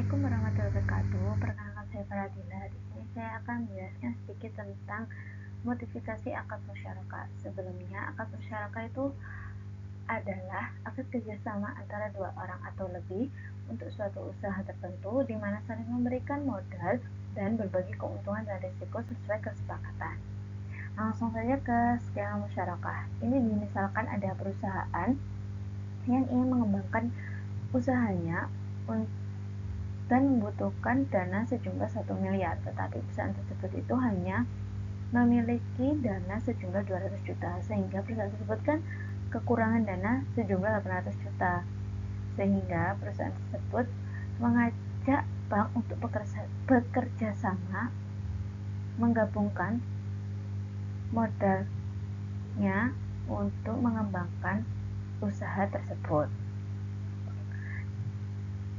Assalamualaikum warahmatullahi wabarakatuh. Perkenalkan saya Faradila. Di sini saya akan menjelaskan sedikit tentang modifikasi akad musyarakah. Sebelumnya, akad musyarakah itu adalah akad kerjasama antara dua orang atau lebih untuk suatu usaha tertentu di mana saling memberikan modal dan berbagi keuntungan dan risiko sesuai kesepakatan. Langsung saja ke skema musyarakah. Ini misalkan ada perusahaan yang ingin mengembangkan usahanya dan membutuhkan dana sejumlah 1 miliar, tetapi perusahaan tersebut itu hanya memiliki dana sejumlah 200 juta, sehingga perusahaan tersebut kan kekurangan dana sejumlah 800 juta. Sehingga perusahaan tersebut mengajak bank untuk bekerja sama, menggabungkan modalnya untuk mengembangkan usaha tersebut.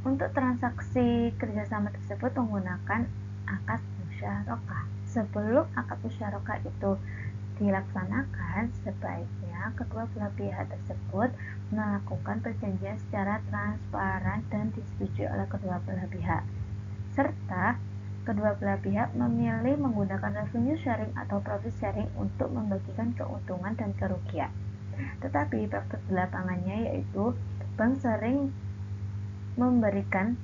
Untuk transaksi kerjasama tersebut menggunakan akad musyarakah. Sebelum akad musyarakah itu dilaksanakan, sebaiknya kedua belah pihak tersebut melakukan perjanjian secara transparan dan disetujui oleh kedua belah pihak, serta kedua belah pihak memilih menggunakan revenue sharing atau profit sharing untuk membagikan keuntungan dan kerugian. Tetapi praktik di lapangannya yaitu bank sering memberikan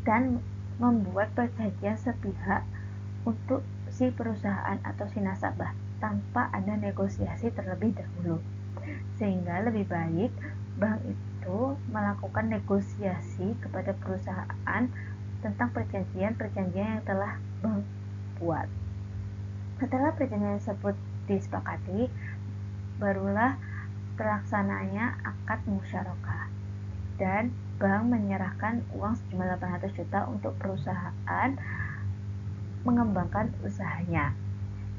dan membuat perjanjian sepihak untuk si perusahaan atau si nasabah tanpa ada negosiasi terlebih dahulu, sehingga lebih baik bank itu melakukan negosiasi kepada perusahaan tentang perjanjian-perjanjian yang telah bank buat. Setelah perjanjian tersebut disepakati, barulah terlaksananya akad musyarakah dan bank menyerahkan uang sejumlah 800 juta untuk perusahaan mengembangkan usahanya.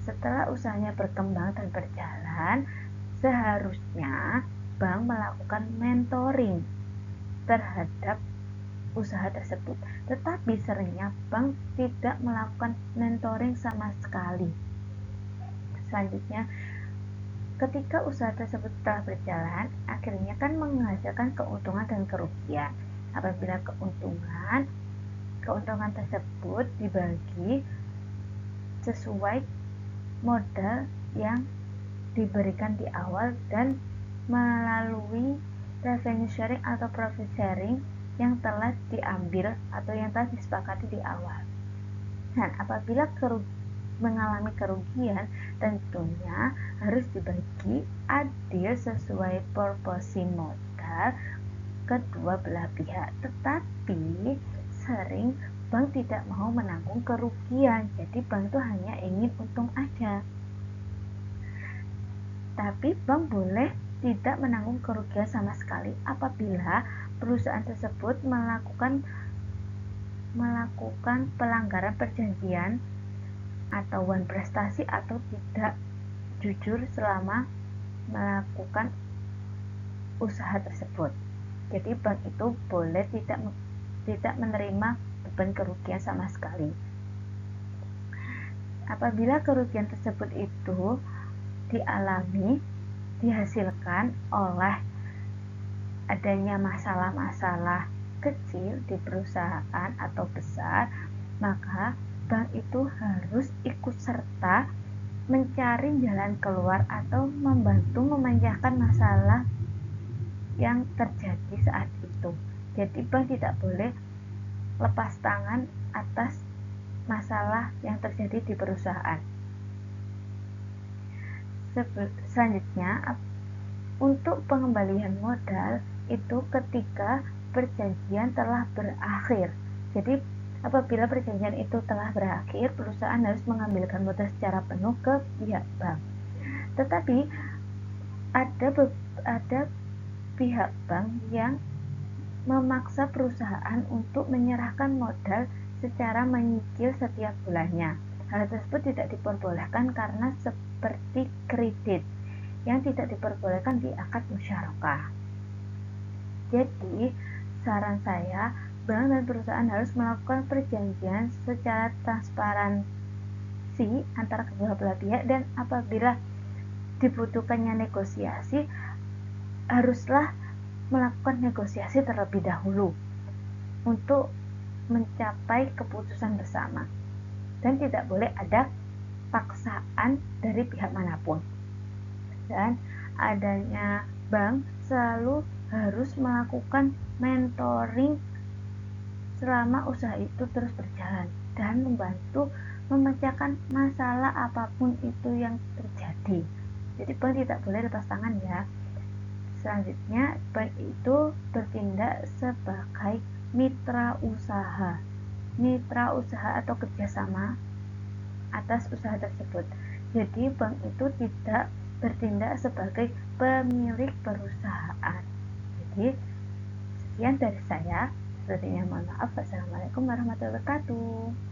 Setelah usahanya berkembang dan berjalan, seharusnya bank melakukan mentoring terhadap usaha tersebut. Tetapi seringnya bank tidak melakukan mentoring sama sekali. Selanjutnya, ketika usaha tersebut telah berjalan, akhirnya kan menghasilkan keuntungan dan kerugian. Apabila keuntungan tersebut dibagi sesuai modal yang diberikan di awal dan melalui revenue sharing atau profit sharing yang telah diambil atau yang telah disepakati di awal. Dan apabila mengalami kerugian, tentunya harus dibagi adil sesuai proporsi modal kedua belah pihak. Tetapi sering bank tidak mau menanggung kerugian, jadi bank itu hanya ingin untung aja. Tapi bank boleh tidak menanggung kerugian sama sekali apabila perusahaan tersebut melakukan pelanggaran perjanjian atau prestasi atau tidak jujur selama melakukan usaha tersebut. Jadi bank itu boleh tidak menerima beban kerugian sama sekali. Apabila kerugian tersebut itu dihasilkan oleh adanya masalah-masalah kecil di perusahaan atau besar, maka bank itu harus ikut serta mencari jalan keluar atau membantu memecahkan masalah yang terjadi saat itu. Jadi bank tidak boleh lepas tangan atas masalah yang terjadi di perusahaan. Selanjutnya, untuk pengembalian modal itu ketika perjanjian telah berakhir. Jadi apabila perjanjian itu telah berakhir, perusahaan harus mengambilkan modal secara penuh ke pihak bank. Tetapi ada pihak bank yang memaksa perusahaan untuk menyerahkan modal secara menyicil setiap bulannya. Hal tersebut tidak diperbolehkan karena seperti kredit yang tidak diperbolehkan di akad musyarakah. Jadi, saran saya, bank dan perusahaan harus melakukan perjanjian secara transparansi antara kedua belah pihak, dan apabila dibutuhkannya negosiasi, haruslah melakukan negosiasi terlebih dahulu untuk mencapai keputusan bersama dan tidak boleh ada paksaan dari pihak manapun. Dan adanya bank selalu harus melakukan mentoring selama usaha itu terus berjalan dan membantu memecahkan masalah apapun itu yang terjadi. Jadi bank tidak boleh lepas tangan ya. Selanjutnya, bank itu bertindak sebagai mitra usaha. Mitra usaha atau kerjasama atas usaha tersebut. Jadi bank itu tidak bertindak sebagai pemilik perusahaan. Jadi sekian dari saya. Sepertinya mohon maaf. Wassalamualaikum warahmatullahi wabarakatuh.